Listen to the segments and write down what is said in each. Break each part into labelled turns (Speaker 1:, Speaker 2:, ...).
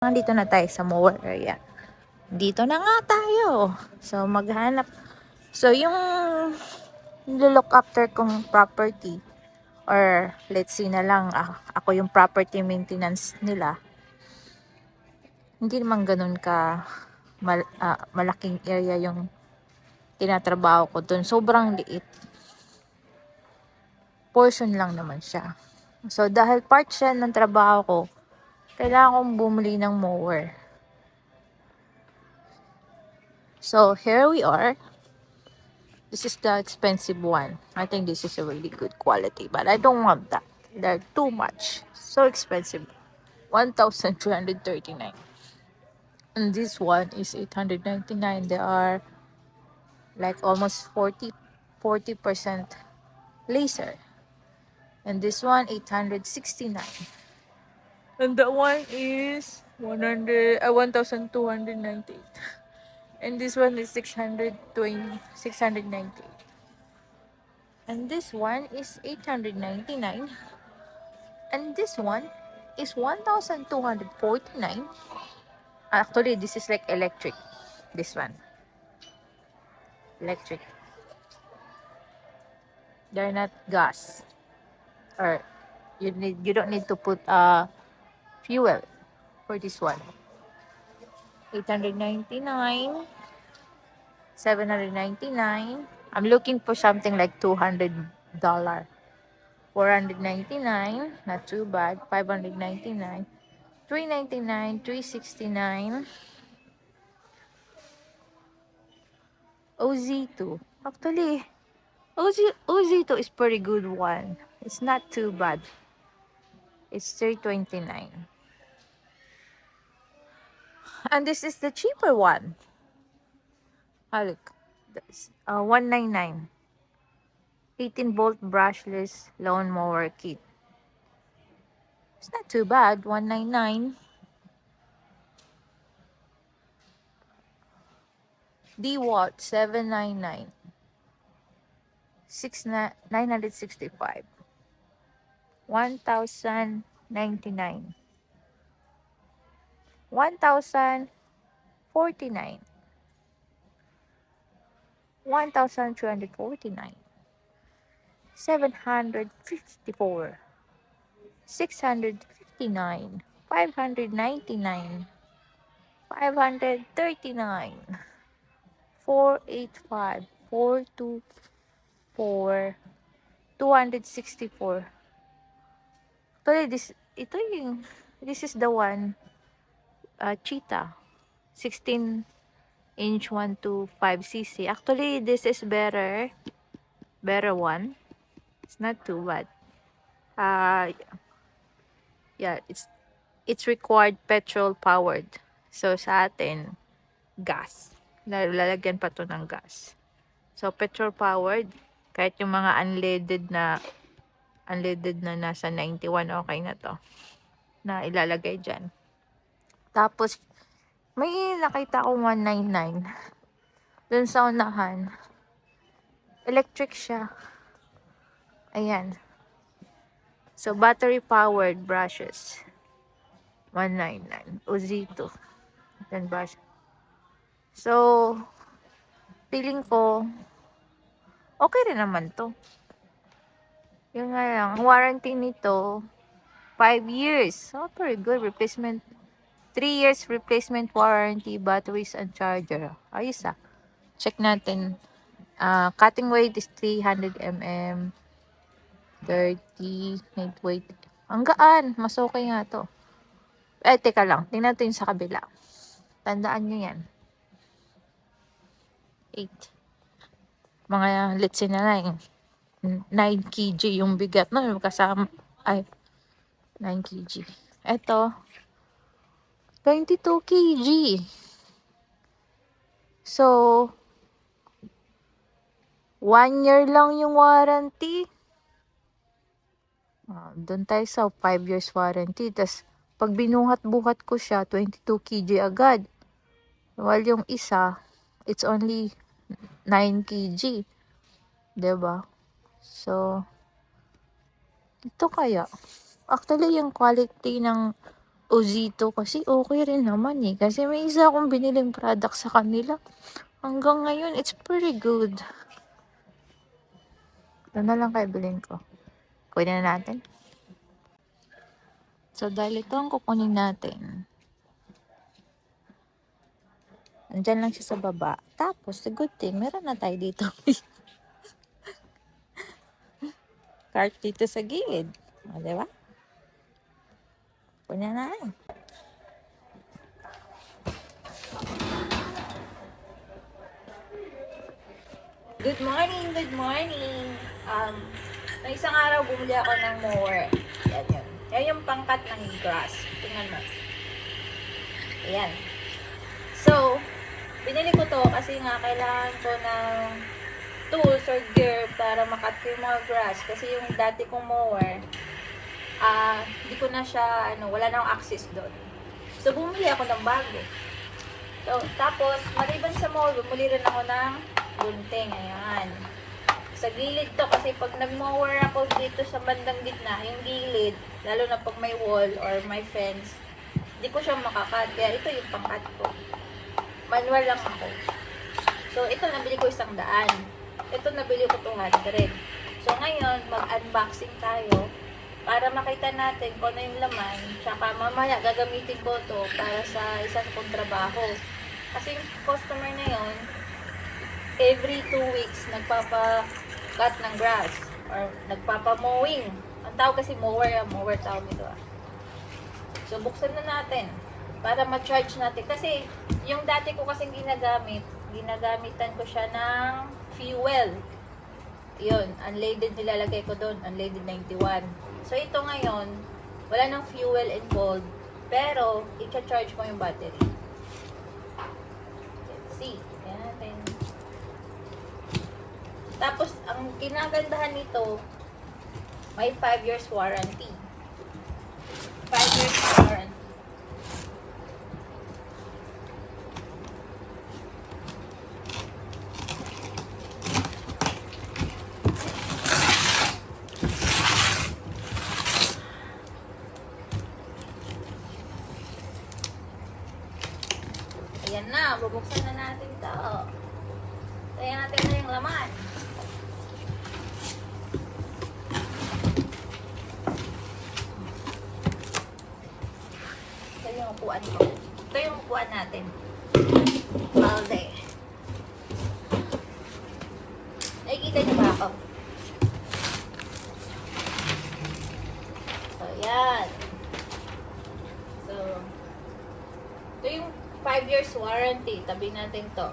Speaker 1: Nandito na tayo sa mower area. Dito na nga tayo. So, maghanap. So, yung look after kong property or let's say na lang ako yung property maintenance nila. Hindi naman ganun ka malaking area yung tinatrabaho ko dun. Sobrang liit. Portion lang naman siya. So, dahil part siya ng trabaho ko, kailangan kong bumili ng mower. So, here we are. This is the expensive one. I think this is a really good quality, but I don't want that. They're too much. So expensive. 1,339. And this one is 899. They are like almost 40% laser. And this one 869. And that one is 1,298. And this one is 698. And this one is 899. And this one is 1,249. Actually, this is like electric. This one. Electric. They're not gas. Or you don't need to put fuel for this one. 899. 799. I'm looking for something like $200. 499, not too bad. 599, 399, 369. OZ2. Actually, OZ2 is pretty good one. It's not too bad. It's 329. And this is the cheaper one. Oh, look. 199. 18-volt brushless lawn mower kit. It's not too bad. 199. DeWalt 799. 965. 1,099. 1,049. 1,249. 754. 659. 599. 539. 485. 424. 264. Actually, this is the one, Cheetah. 16-inch 125cc. Actually, this is better one. It's not too bad. Yeah, it's required petrol powered. So sa atin, gas. Lalagyan pa to ng gas. So petrol powered, kahit yung mga unleaded na nasa 91, okay na to. Na ilalagay dyan. Tapos, may nakita akong 199. Dun sa unahan. Electric siya. Ayan. So, battery-powered brushes. 199. OZ2. Then brush. So, feeling ko, okay rin naman to. Yung nga lang, warranty nito, 5 years. So, pretty good. Replacement. 3 years replacement warranty, batteries and charger. Ayos ah. Check natin. Cutting weight is 300 mm. 30. Net weight. Ang gaan. Mas okay nga to. Teka lang. Tingnan natin sa kabila. Tandaan nyo yan. 8. Mga, let's say na lang, 9 kg yung bigat. No? Kasama, 9 kg. Ito, 22 kg. So, 1 year lang yung warranty. Doon tayo sa 5 years warranty. Tapos, pag binuhat-buhat ko siya, 22 kg agad. While yung isa, it's only 9 kg. Diba? So, ito kaya. Actually, yung quality ng Ozito kasi okay rin naman eh. Kasi may isa akong biniling product sa kanila. Hanggang ngayon, it's pretty good. Ito na lang kaya bilhin ko. Kunin na natin. So, dahil ito ang kukunin natin. Andyan lang siya sa baba. Tapos, the good thing, meron na tayo dito. Cart dito sa gilid. O, diba? Kunin na lang. Good morning, good morning. Na isang araw bumili ako ng mower. Yan yun. Yan yung pangkat ng grass. Tingnan mo. Ayan. So, binili ko to kasi nga kailangan ko ng tools or gear para makat ko yung mga grass. Kasi yung dati kong mower, hindi ko na siya, wala na akong access doon. So, bumili ako ng bago. So, tapos, maliban sa mower, bumili rin ako ng gunting. Ayan. Sa gilid to, kasi pag nag-mower ako dito sa bandang gitna, yung gilid, lalo na pag may wall or may fence, hindi ko siya makakat. Kaya ito yung pangkat ko. Manual lang ako. So, ito nabili ko 100. Ito nabili ko 200. So, ngayon, mag-unboxing tayo para makita natin kung ano yung laman. Tsaka mamaya gagamitin ko to para sa isang kong trabaho. Kasi yung customer na yon every 2 weeks nagpapa-cut ng grass or nagpapa-mowing. Ang tawag kasi mower tawag ito. So, buksan na natin para ma-charge natin. Kasi, yung dati ko kasing ginagamitan ko siya ng fuel. Yun, unleaded nilalagay ko doon, unleaded 91. So, ito ngayon, wala nang fuel involved, pero, i-charge mo yung battery. Let's see. Ayan natin. Tapos, ang kinagandahan nito, may 5 years warranty. 5 years warranty. Ayan na, bubuksan na natin ito. Tayo natin na yung laman. Ito yung upuan ko. Ito yung upuan natin. Balde. Nakikita niyo ba ako? So, yan. So, ito yung 5 years warranty. Tabi natin to.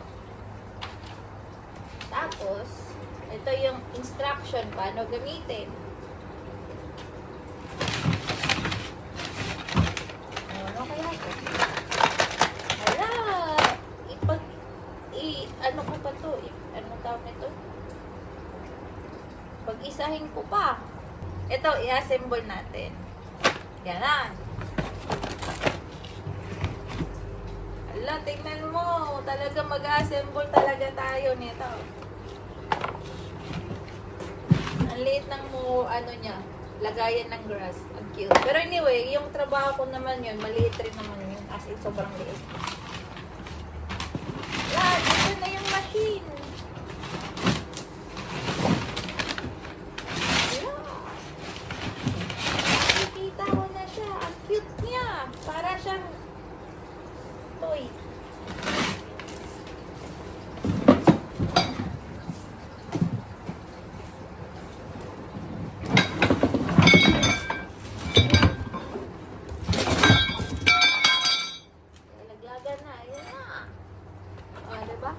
Speaker 1: Tapos, ito yung instruction paano gamitin. Ano kaya ito? Hala! Ano ko pa to? Ano tawag nito? Pag-isahin ko pa. Ito, i-assemble natin. Yan na. Hala, tingnan mo. Talaga mag-assemble talaga tayo nito. Ang liit ng niya, lagayan ng grass. Ang cute. Pero anyway, yung trabaho ko naman yun, maliit rin naman yun. As in, sobrang liit. Yan, ito na yung machine. Yan. Nakikita ko na siya. Ang cute niya. Para siyang toy. Laglagan na. Ayan na. O, diba?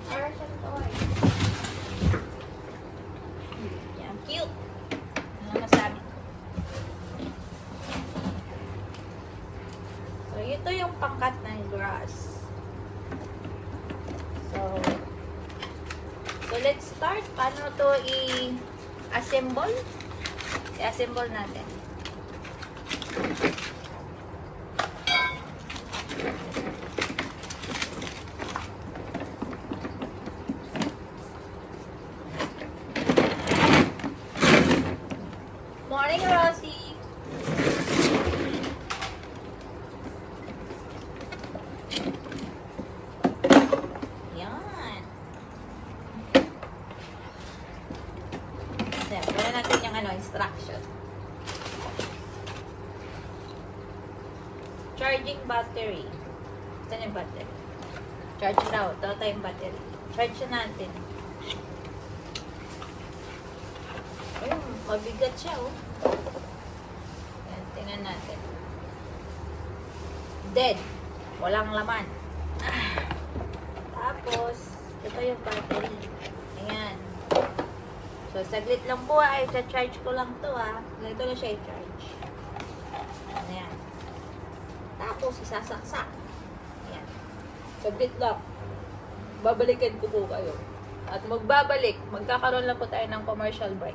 Speaker 1: Para siyang toy. Yan, cute. Ano masabi ko? So, ito yung pangkat ng grass. So, let's start. Paano to i-assemble? I-assemble natin. Morning, Rosie! Charging battery. Saan yung battery? Charge daw. Ito tayong battery. Charge na natin. Ayun, mabigat siya, oh. Yan, tingnan natin. Dead. Walang laman. Tapos, ito yung battery. Ayan. So, saglit lang po, ay charge ko lang to, ah. Ganito na siya i-charge. Ayan. Tapos, isasaksak. Ayan. Saglit lang. Babalikan ko po kayo. At magbabalik, magkakaroon lang po tayo ng commercial break.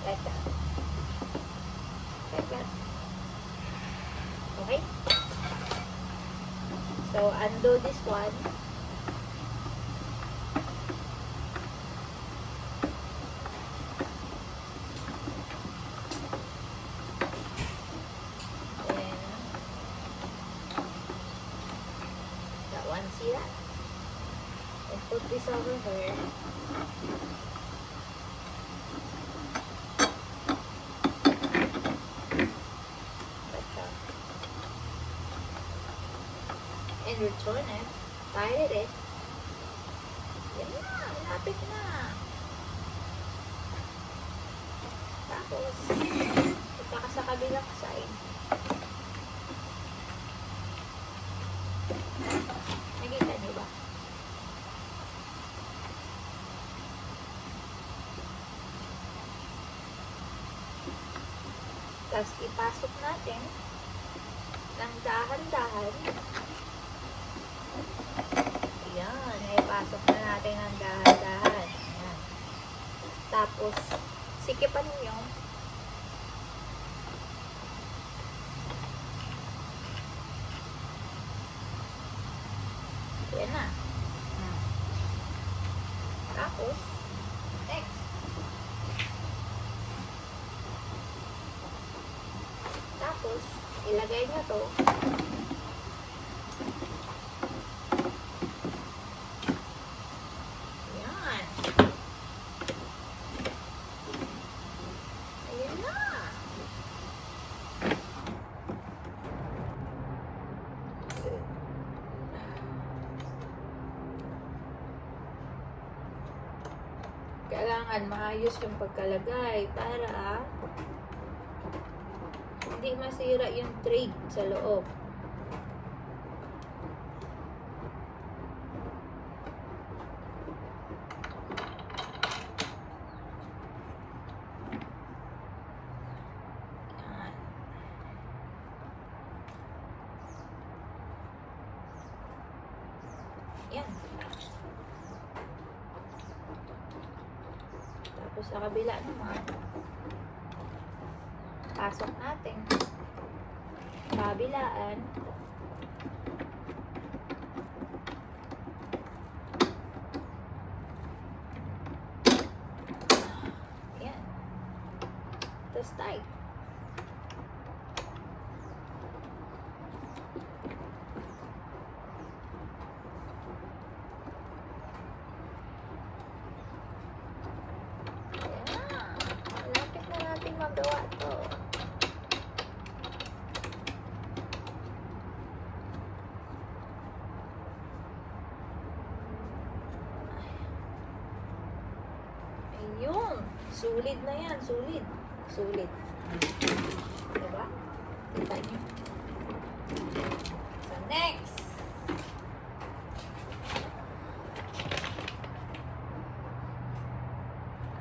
Speaker 1: Like that. Like that. Okay? So, undo this one. Then, that one, see that? And put this over here. And return it. Fire it. Yan na. Lapit na. Tapos, ito ka sa kabilang side. Nakita niyo ba? Tapos, ipasok natin ng dahan-dahan. Ayan, ipasok na natin ng dahan-dahan. Ayan. Tapos, sikipan nyo. Ayan na. Tapos, next. Tapos, ilagay nyo to. Ayan. Ayan na. Kailangan maayos yung pagkalagay para hindi masira yung tray sa loob. Yan. Tapos sa kabila naman, pasok natin. Kabilaan. Yan. Tapos tight. Malapit na natin magawa to. Ayun. Sulit na yan. Sulit. Sulit. Diba? Kita nyo. So, next.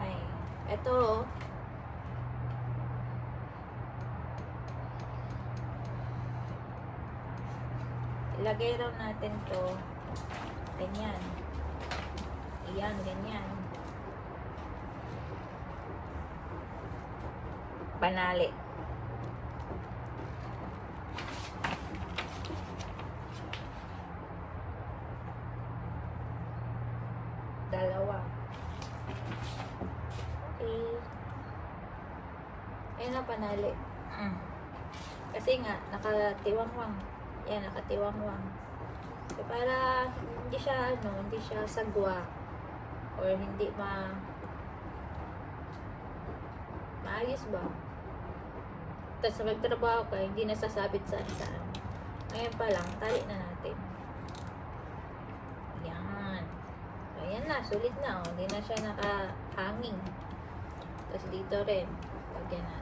Speaker 1: Ay, eto. Ilagay raw natin to. Ganyan. Ayan, ganyan. Panali. Dalawa. Okay. Ayan na panali. Kasi nga, nakatiwangwang. Yan, nakatiwangwang. So, para hindi siya, hindi siya sagwa. O or hindi maayos ba. Tapos magtrabaho ka, hindi nasasabit saan. Ngayon pa lang, tali na natin. Yan. Ayan na, sulit na. Oh. Hindi na siya nakahanging. Tapos dito rin, lagyan natin.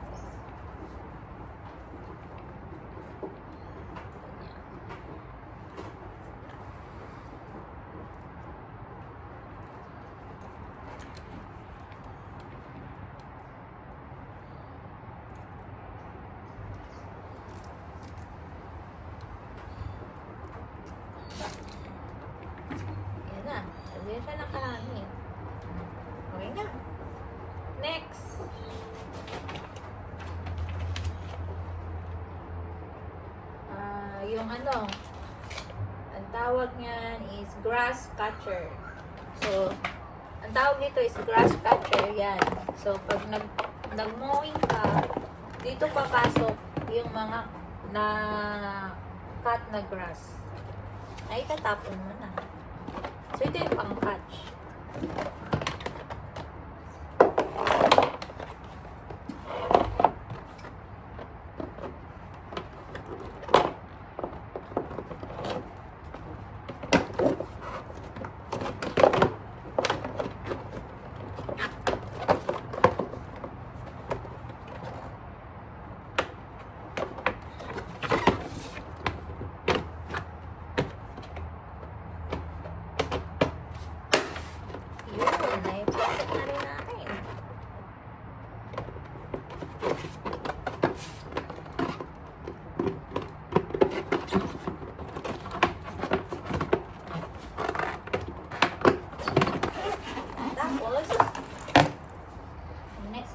Speaker 1: Ayan na. Hindi na siya nakahanging. Okay na. Next. Yung ano, ang tawag niyan is grass catcher. So, ang tawag nito is grass catcher, yan. So, pag nag-mowing ka, dito papasok yung mga na cut na grass. Ay, tatapon mo na. So, ito yung pang-catch.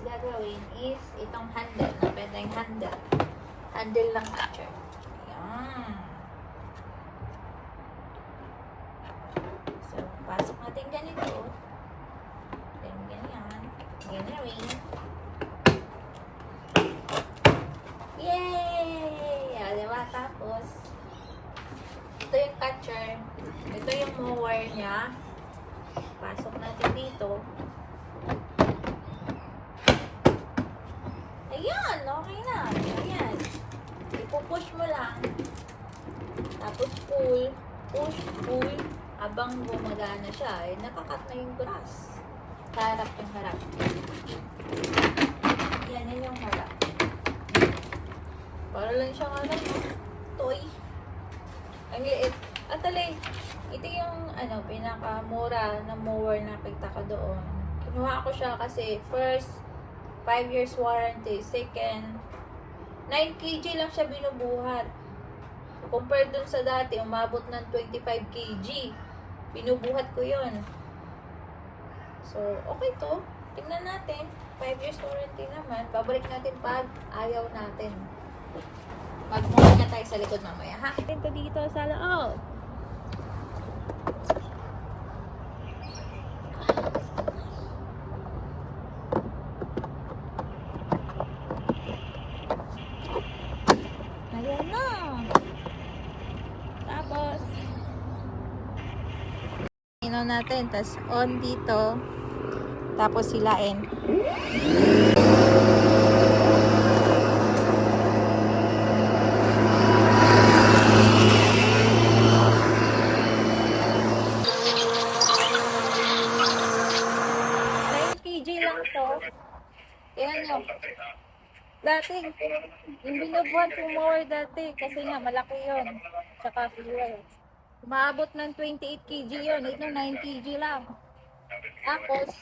Speaker 1: Gagawin is itong handle na pwedeng handle ng catcher. Ayan. So, pasok natin ganito. Then, ganyan. Ganyan rin. Yay! Diba? Tapos, ito yung catcher. Ito yung mower niya. Pasok natin dito. Ayan, okay na. Ayan. Ipupush mo lang. Tapos pull. Push, pull. Habang gumagana siya, eh, nakakat na yung grass. Harap yung harap. Yan, yun yung harap. Para lang siyang toy. Ang liit. At alay, ito yung pinakamura na mower na nakita ko doon. Kinuha ko siya kasi first, 5 years warranty. Second, 9 kg lang siya binubuhat. Compared dun sa dati, umabot ng 25 kg. Binubuhat ko yun. So, okay to. Tingnan natin. 5 years warranty naman. Babalik natin pag ayaw natin. Magmula na tayo sa likod mamaya, ha? Ito dito sa loob. Ayan na. Tapos, ino natin. Tapos, on dito. Tapos, silain. Yan yun. Dati, yung binubuhat yung mower dati, kasi nga malaki yun. Tsaka fuel. Umaabot ng 28 kg yun. Ito 9 kg lang. Tapos,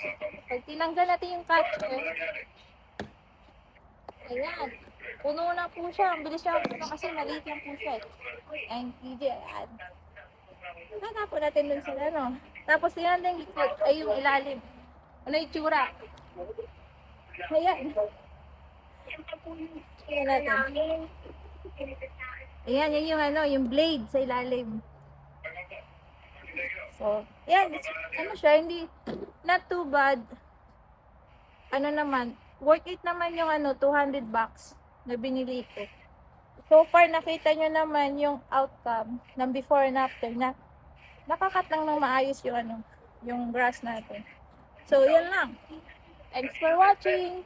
Speaker 1: pag tinanggal natin yung catcher, ayan. Puno na po siya. Ang bilis siya puno kasi maliit lang po siya. 9 kg, ayan. Tatapon natin dun sila, no? Tapos, yan din likod. Ay, yung ilalim. Ano yung tsura? Ayan. Ayan natin. Ayan, yan yung yung blade sa ilalim. So, yan. Siya, hindi, not too bad. Naman, worth it naman yung 200 bucks na binili ko. So far, nakita nyo naman yung outcome ng before and after na nakakat lang ng maayos yung yung grass natin.
Speaker 2: So, yan lang. Thanks for watching!